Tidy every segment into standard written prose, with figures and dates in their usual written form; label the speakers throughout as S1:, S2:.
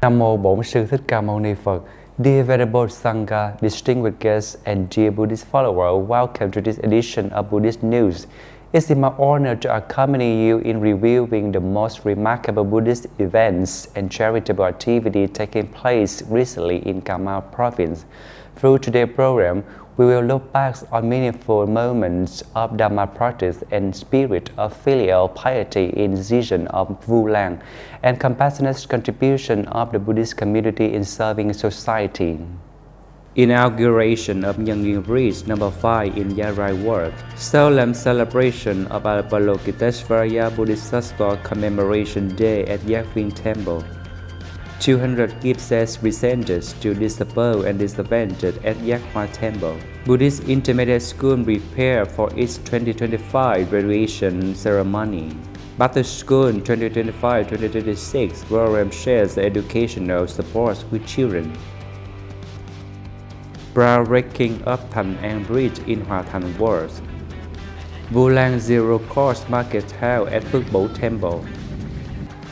S1: Nam mô Bổn Sư Thích Ca Mâu Ni Phật. Dear Venerable Sangha, distinguished guests, and dear Buddhist follower, welcome to this edition of Buddhist News. It's my honor to accompany you in reviewing the most remarkable Buddhist events and charitable activities taking place recently in Kamau province. Through today's program, we will look back on meaningful moments of Dharma practice and spirit of filial piety in the region of Vu Lan and compassionate contribution of the Buddhist community in serving society. Inauguration of Nhân Duyên Bridge number 5 in Yarai World. Solemn celebration of Avalokiteshvara Bodhisattva Commemoration Day at Yakvin Temple. 200 gift sets presented to disabled and disadvantaged at Yakhwa Temple. Buddhist Intermediate School prepare for its 2025 graduation ceremony. Baptist School 2025-2026 program shares educational support with children. Groundbreaking of Thành An Bridge in Hòa Thành World. Vu Lan Zero Cost Market held at Phước Bổ Temple.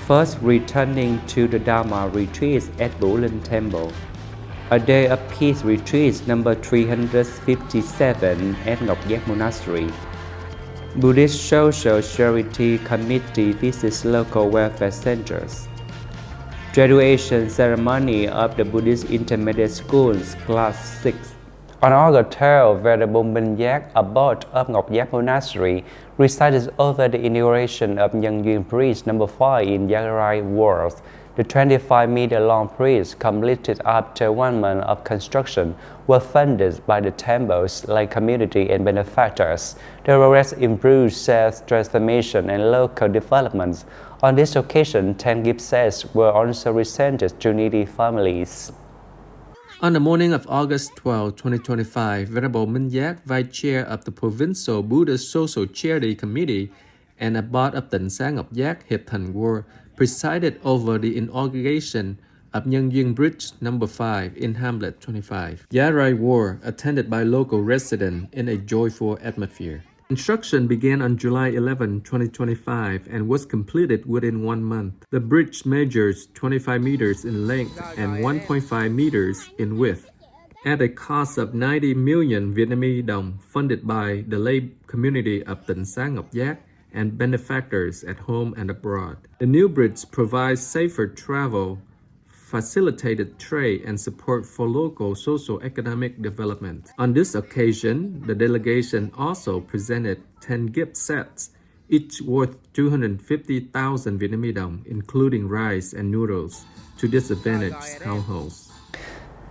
S1: First returning to the Dharma retreat at Vũ Linh Temple. A Day of Peace retreat number 357 at Ngọc Giác Monastery. Buddhist Social Charity Committee visits local welfare centers. Graduation ceremony of the Buddhist Intermediate Schools Class 6. On August 12, Venerable Minh Giác, abbot of Ngọc Giác Monastery, recited over the inauguration of Nhân Duyên Bridge number 5 in Yarai World. The 25-meter-long bridge, completed after 1 month of construction, was funded by the temple's lay community and benefactors. The progress improved self-transformation and local developments. On this occasion, 10 gift sets were also presented to needy families.
S2: On the morning of August 12, 2025, Venerable Minh Giác, Vice Chair of the Provincial Buddhist Social Charity Committee and Abbot of Tịnh Xá Ngọc Giác, Hiệp Thành World, presided over the inauguration of Nhân Duyên Bridge number 5 in Hamlet 25. Yarai World, attended by local residents in a joyful atmosphere. Construction began on July 11, 2025 and was completed within 1 month. The bridge measures 25 meters in length and 1.5 meters in width at a cost of 90 million Vietnamese đồng, funded by the lay community of Tịnh Xá Ngọc Giác and benefactors at home and abroad. The new bridge provides safer travel, facilitated trade, and support for local socio-economic development. On this occasion, the delegation also presented 10 gift sets, each worth 250,000 Vietnamese đồng, including rice and noodles, to disadvantaged households.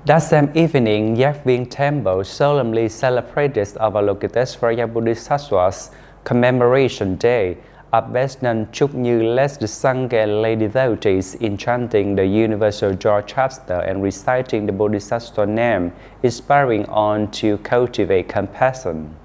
S1: That same evening, Yakvin Temple solemnly celebrated Avalokiteshvara Bodhisattva's Commemoration Day. Abesnan Chuk Như led the Sangha and lay devotees in chanting the Universal Joy Chapter and reciting the Bodhisattva name, inspiring on to cultivate compassion.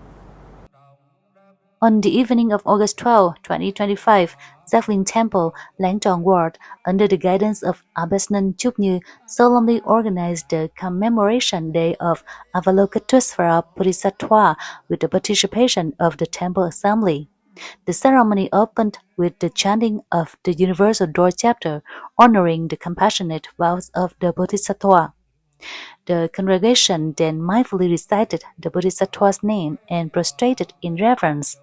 S3: On the evening of August 12, 2025, Yakvin Temple, Lang Tròn Ward, under the guidance of Abesnan Chuk Như, solemnly organized the Commemoration Day of Avalokiteshvara Bodhisattva with the participation of the Temple Assembly. The ceremony opened with the chanting of the Universal Door Chapter, honoring the compassionate vows of the Bodhisattva. The congregation then mindfully recited the Bodhisattva's name and prostrated in reverence,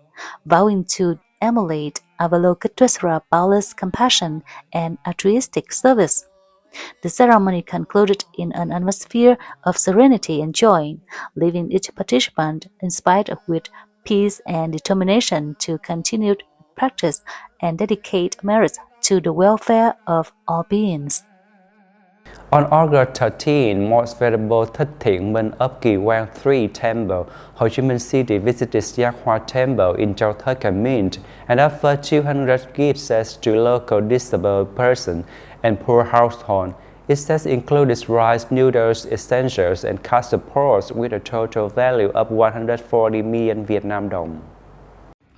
S3: vowing to emulate Avalokiteshvara's boundless compassion and altruistic service. The ceremony concluded in an atmosphere of serenity and joy, leaving each participant inspired with peace and determination to continue practice and dedicate merits to the welfare of all beings.
S1: On August 13, Most Venerable Thích of Kỳ Quan 3 Temple, Ho Chi Minh City visited Yakhwa Temple in Châu Thới Community and offered 200 gift sets to local disabled persons and poor households. It sets included rice, noodles, essentials, and car supports with a total value of 140 million Vietnam đồng.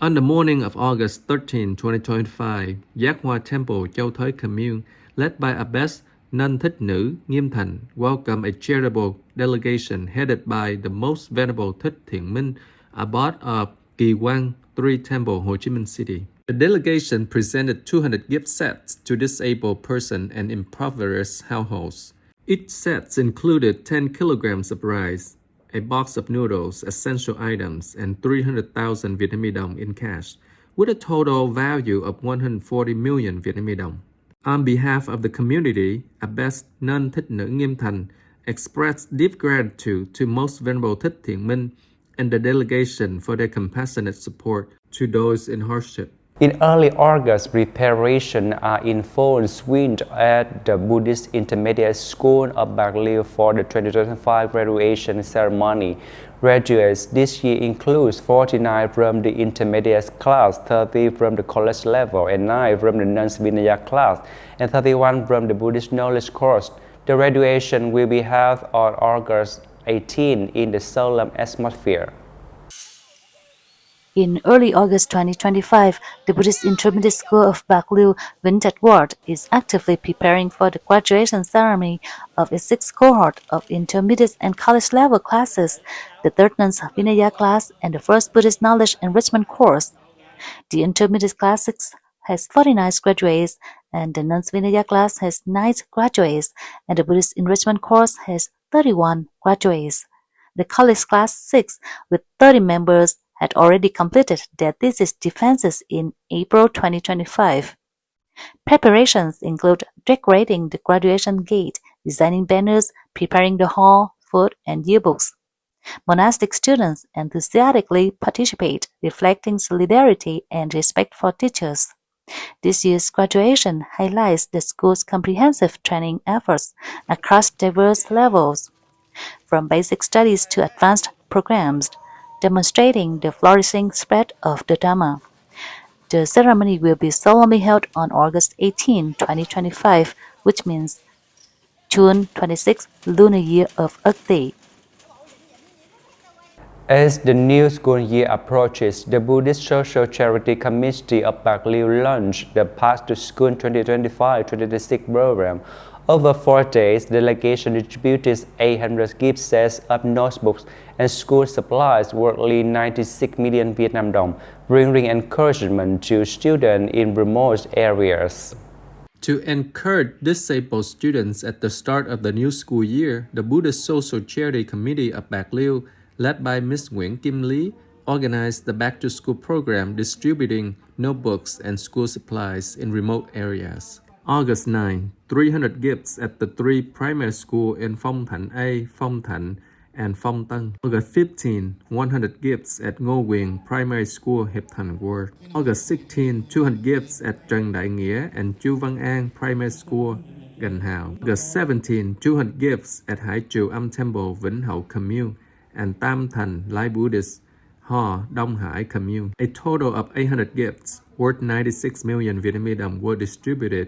S2: On the morning of August 13, 2025, Yakhwa Temple, Châu Thới Commune, led by Abbess Nun Thích Nữ Nghiêm Thành, welcomed a charitable delegation headed by the Most Venerable Thích Thiện Minh, Abbot of Kỳ Quan 3 Temple, Ho Chi Minh City. The delegation presented 200 gift sets to disabled persons and impoverished households. Each set included 10 kilograms of rice, a box of noodles, essential items, and 300,000 Vietnamese đồng in cash, with a total value of 140 million Vietnamese đồng. On behalf of the community, Abbess Nun Thích Nữ Nghiêm Thành expressed deep gratitude to Most Venerable Thích Thiện Minh and the delegation for their compassionate support to those in hardship.
S1: In early August, preparations are in full swing at the Buddhist Intermediate School of Bạc Liêu for the 2025 graduation ceremony. Graduates this year include 49 from the intermediate class, 30 from the college level, and 9 from the non-Vinaya class, and 31 from the Buddhist knowledge course. The graduation will be held on August 18 in the solemn atmosphere.
S3: In early August 2025, the Buddhist Intermediate School of Bạc Liêu, Vinh Trạch Ward, is actively preparing for the graduation ceremony of its sixth cohort of intermediate and college level classes, the third non-Vinaya class, and the first Buddhist knowledge enrichment course. The intermediate class has 49 graduates, and the non-Vinaya class has 9 graduates, and the Buddhist enrichment course has 31 graduates. The college class 6, with 30 members, had already completed their thesis defenses in April 2025. Preparations include decorating the graduation gate, designing banners, preparing the hall, food, and yearbooks. Monastic students enthusiastically participate, reflecting solidarity and respect for teachers. This year's graduation highlights the school's comprehensive training efforts across diverse levels, from basic studies to advanced programs, demonstrating the flourishing spread of the Dhamma. The ceremony will be solemnly held on August 18, 2025, which means June 26, lunar year of Ất Tỵ.
S1: As the new school year approaches, the Buddhist Social Charity Committee of Bạc Liêu launched the Path to School 2025-2026 program. Over 4 days, the delegation distributed 800 gift sets of notebooks and school supplies worth 96 million Vietnam đồng, bringing encouragement to students in remote areas.
S2: To encourage disabled students at the start of the new school year, the Buddhist Social Charity Committee of Bạc Liêu, led by Ms. Nguyễn Kim Lý, organized the Back to School program, distributing notebooks and school supplies in remote areas. August 9, 300 gifts at the 3 primary schools in Phong Thạnh A, Phong Thạnh, and Phong Tân. August 15, 100 gifts at Ngô Quyền Primary School, Hiệp Thành Ward. August 16, 200 gifts at Trần Đại Nghĩa and Chu Văn An Primary School, Gành Hào. August 17, 200 gifts at Hải Triều Âm Temple, Vĩnh Hậu Commune, and Tam Thành Lai Buddhist Hall, Đông Hải Commune. A total of 800 gifts worth 96 million Vietnamese đồng were distributed,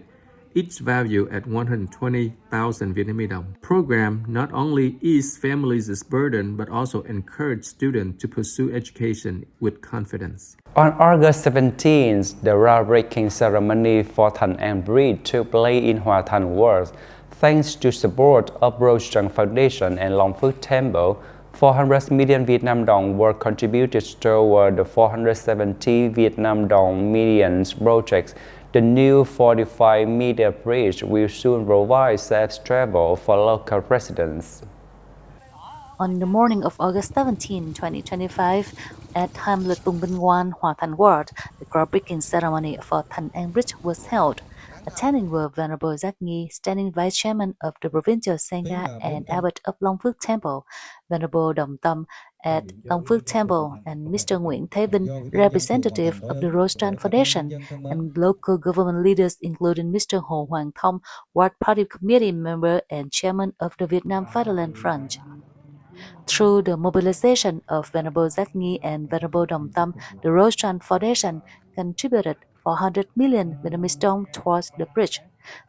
S2: each valued at 120,000 Vietnamese đồng. Program not only eased families' burden but also encouraged students to pursue education with confidence.
S1: On August 17th, the groundbreaking ceremony for Thành An Bridge took place in Hòa Thành Ward. Thanks to support of Rose Trăng Foundation and Long Phước Temple, 400 million Vietnam đồng were contributed toward the 470 Vietnam đồng millions projects. The new 45-meter bridge will soon provide safe travel for local residents.
S3: On the morning of August 17, 2025, at Hamlet Tung Binh Ngoan, Hòa Thành Ward, the groundbreaking ceremony for Thành An Bridge was held. Attending were Venerable Giác Nghi, Standing Vice Chairman of the Provincial Sangha and Abbot of Long Phước Temple, Venerable Đồng Tâm at Long Phước Temple, and Mr. Nguyễn Thế Vinh, representative of the Rose Trăng Foundation, and local government leaders including Mr. Hồ Hoàng Thông, Ward Party Committee member and Chairman of the Vietnam Fatherland Front. Through the mobilization of Venerable Giác Nghi and Venerable Đồng Tâm, the Rose Trăng Foundation contributed 400 million Vietnamese đồng towards the bridge,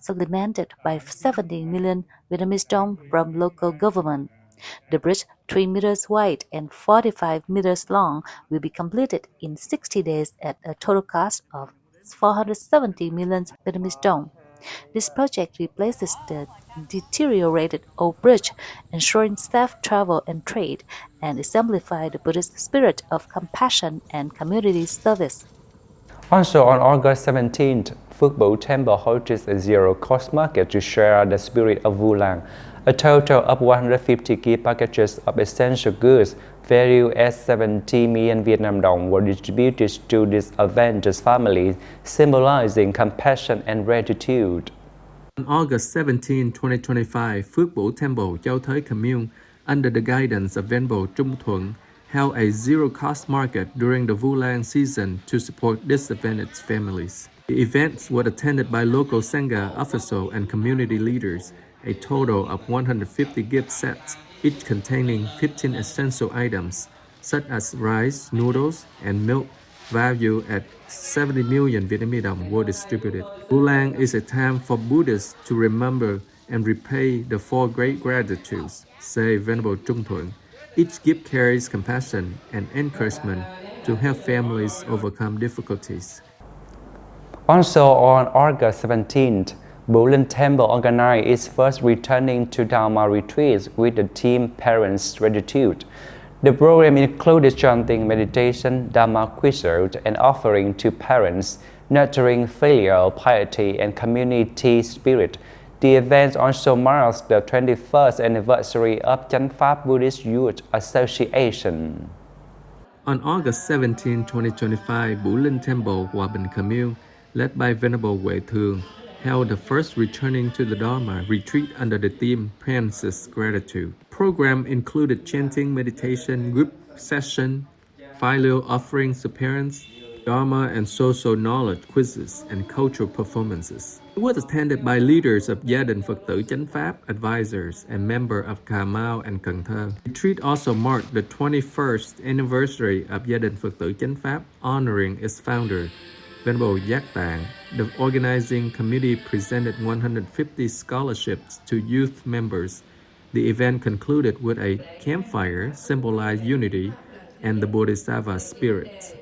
S3: supplemented by 70 million Vietnamese đồng from local government. The bridge, 3 meters wide and 45 meters long, will be completed in 60 days at a total cost of 470 million Vietnamese đồng. This project replaces the deteriorated old bridge, ensuring safe travel and trade, and exemplifies the Buddhist spirit of compassion and community service.
S1: Also on August 17th, Phước Bửu Temple hosted a zero-cost market to share the spirit of Vu Lan. A total of 150 gift packages of essential goods valued at 70 million Vietnam dong were distributed to disadvantaged families, symbolizing compassion and gratitude.
S2: On August 17, 2025, Phước Bửu Temple, Giáo Thới Commune, under the guidance of Venerable Trung Thuận, held a zero-cost market during the Vu Lan season to support disadvantaged families. The events were attended by local Sangha officials and community leaders. A total of 150 gift sets, each containing 15 essential items, such as rice, noodles, and milk, valued at 70 million Vietnamese đồng, were distributed. Vu Lan is a time for Buddhists to remember and repay the four great gratitudes, say Venerable Trung Thuận. Each gift carries compassion and encouragement to help families overcome difficulties.
S1: Also on August 17th, Buddhism Temple organized its first returning to Dharma retreats with the theme Parents' Gratitude. The program included chanting, meditation, Dharma quizzes, and offering to parents, nurturing filial piety and community spirit. The event also marks the 21st anniversary of Chánh Pháp Buddhist Youth Association.
S2: On August 17, 2025, Buddhism Temple, Hòa Bình Commune, led by Venerable Huệ Thường, held the first Returning to the Dharma retreat under the theme Parents' Gratitude. The program included chanting, meditation, group session, filial offerings to parents, Dharma and social knowledge quizzes, and cultural performances. It was attended by leaders of Gia đình Phật tử Chánh Pháp, advisors, and members of Cà Mau and Cần Thơ. The retreat also marked the 21st anniversary of Gia đình Phật tử Chánh Pháp, honoring its founder, Venerable Giác Tạng. The organizing committee presented 150 scholarships to youth members. The event concluded with a campfire, symbolized unity and the Bodhisattva spirit.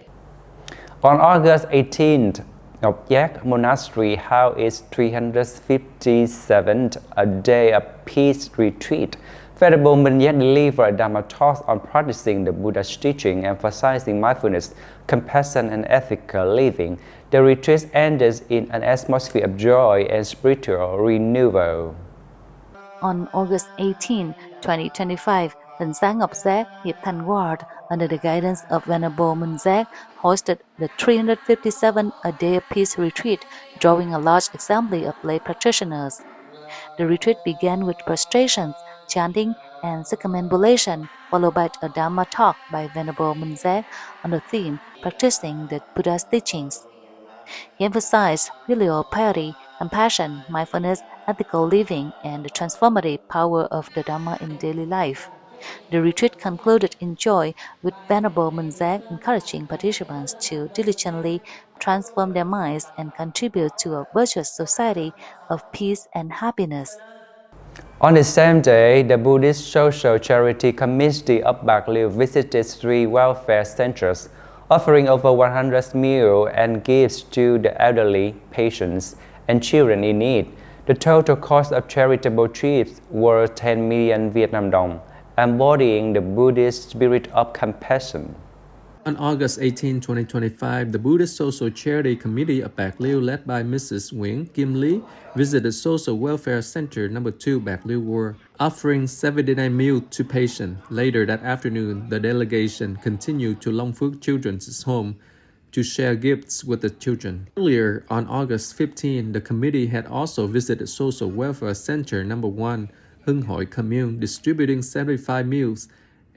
S1: On August 18th, Ngọc Giác Monastery held its 357th A Day of Peace retreat. Venerable Minh Giác delivered a Dharma talk on practicing the Buddha's teaching, emphasizing mindfulness, compassion, and ethical living. The retreat ended in an atmosphere of joy and spiritual renewal.
S3: On August 18, 2025, Tỉnh Xá Ngọc Giác, Hiệp Thành Ward, under the guidance of Venerable Minh Giác, hosted the 357 A Day of Peace retreat, drawing a large assembly of lay practitioners. The retreat began with prostrations, chanting, and circumambulation, followed by a Dharma talk by Venerable Minh Giác on the theme Practicing the Buddha's Teachings. He emphasized filial piety, compassion, mindfulness, ethical living, and the transformative power of the Dharma in daily life. The retreat concluded in joy, with Venerable Minh Giác encouraging participants to diligently transform their minds and contribute to a virtuous society of peace and happiness.
S1: On the same day, the Buddhist Social Charity Committee of Bạc Liêu visited 3 welfare centers, offering over 100 meals and gifts to the elderly, patients, and children in need. The total cost of charitable trips were 10 million Vietnam dong, embodying the Buddhist spirit of compassion.
S2: On August 18, 2025, the Buddhist Social Charity Committee of Bạc Liêu, led by Mrs. Nguyễn Kim Lý, visited Social Welfare Center No. 2 Bạc Liêu Ward, offering 79 meals to patients. Later that afternoon, the delegation continued to Long Phước Children's Home to share gifts with the children. Earlier, on August 15, the committee had also visited Social Welfare Center No. 1 Hưng Hội Commune, distributing 75 meals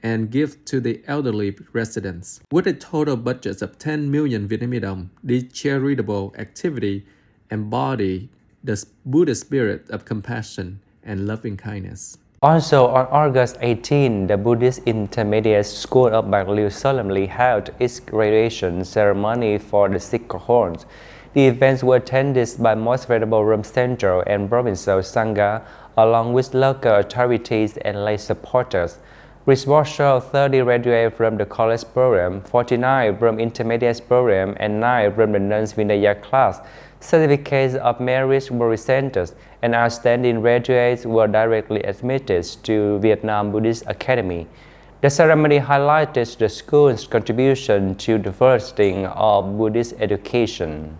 S2: and gifts to the elderly residents. With a total budget of 10 million Vietnamese đồng, this charitable activity embodied the Buddhist spirit of compassion and loving kindness.
S1: Also on August 18, the Buddhist Intermediate School of Bạc Liêu solemnly held its graduation ceremony for the sixth cohort. The events were attended by Most Venerable Rome Central and Provincial Sangha, along with local authorities and lay supporters. Responsible 30 graduates from the college program, 49 from intermediate program, and 9 from the nuns Vinaya class. Certificates of merit were presented, and outstanding graduates were directly admitted to Vietnam Buddhist Academy. The ceremony highlighted the school's contribution to the fostering of Buddhist education.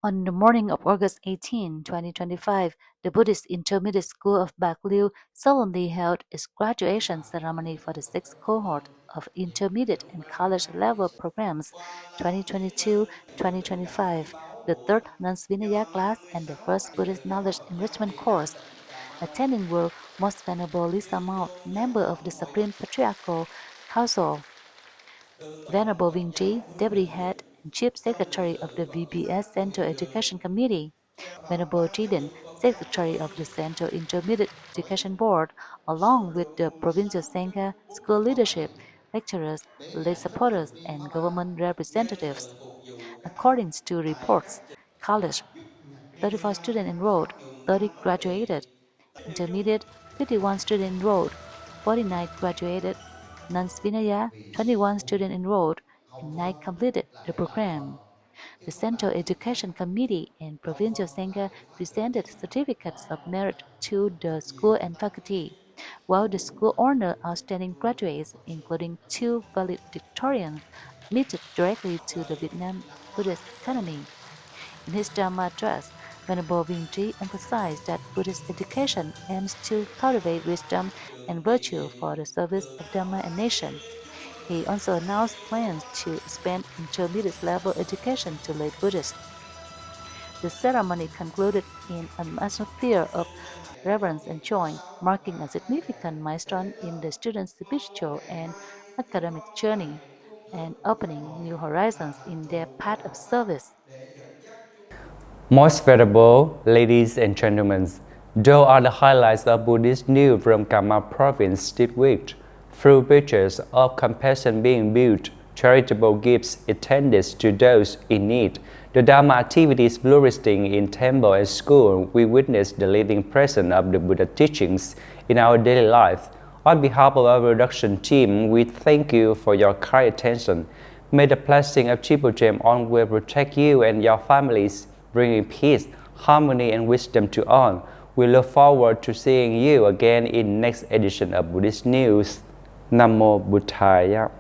S3: On the morning of August 18, 2025, the Buddhist Intermediate School of Bạc Liêu solemnly held its graduation ceremony for the sixth cohort of intermediate and college level programs 2022-2025, the third Nansvinaya class and the first Buddhist knowledge enrichment course. Attending were Most Venerable Lisa Mount, member of the Supreme Patriarchal Council, Venerable Vingji, Deputy Head and Chief Secretary of the VBS Central Education Committee, Venerable Triden, Secretary of the Central Intermediate Education Board, along with the Provincial Sangha, school leadership, lecturers, lay supporters, and government representatives. According to reports, college, 34 students enrolled, 30 graduated. Intermediate, 51 students enrolled, 49 graduated. Nansvinaya, 21 students enrolled, and 9 completed the program. The Central Education Committee and Provincial Sangha presented certificates of merit to the school and faculty, while the school honored outstanding graduates, including 2 valedictorians, admitted directly to the Vietnam Buddhist Academy. In his Dharma address, Venerable Vingji emphasized that Buddhist education aims to cultivate wisdom and virtue for the service of Dharma and nation. He also announced plans to expand intermediate level education to lay Buddhists. The ceremony concluded in an atmosphere of reverence and joy, marking a significant milestone in the students' spiritual and academic journey, and opening new horizons in their path of service.
S1: Most venerable ladies and gentlemen, those are the highlights of Buddhist news from Kama province this week. Through pictures of compassion being built, charitable gifts intended to those in need, the Dharma activities flourishing in temple and school, we witness the living presence of the Buddha teachings in our daily life. On behalf of our production team, we thank you for your kind attention. May the blessing of Triple Gem always protect you and your families, bringing peace, harmony, and wisdom to all. We look forward to seeing you again in next edition of Buddhist News. Nam Mô Buddhaya.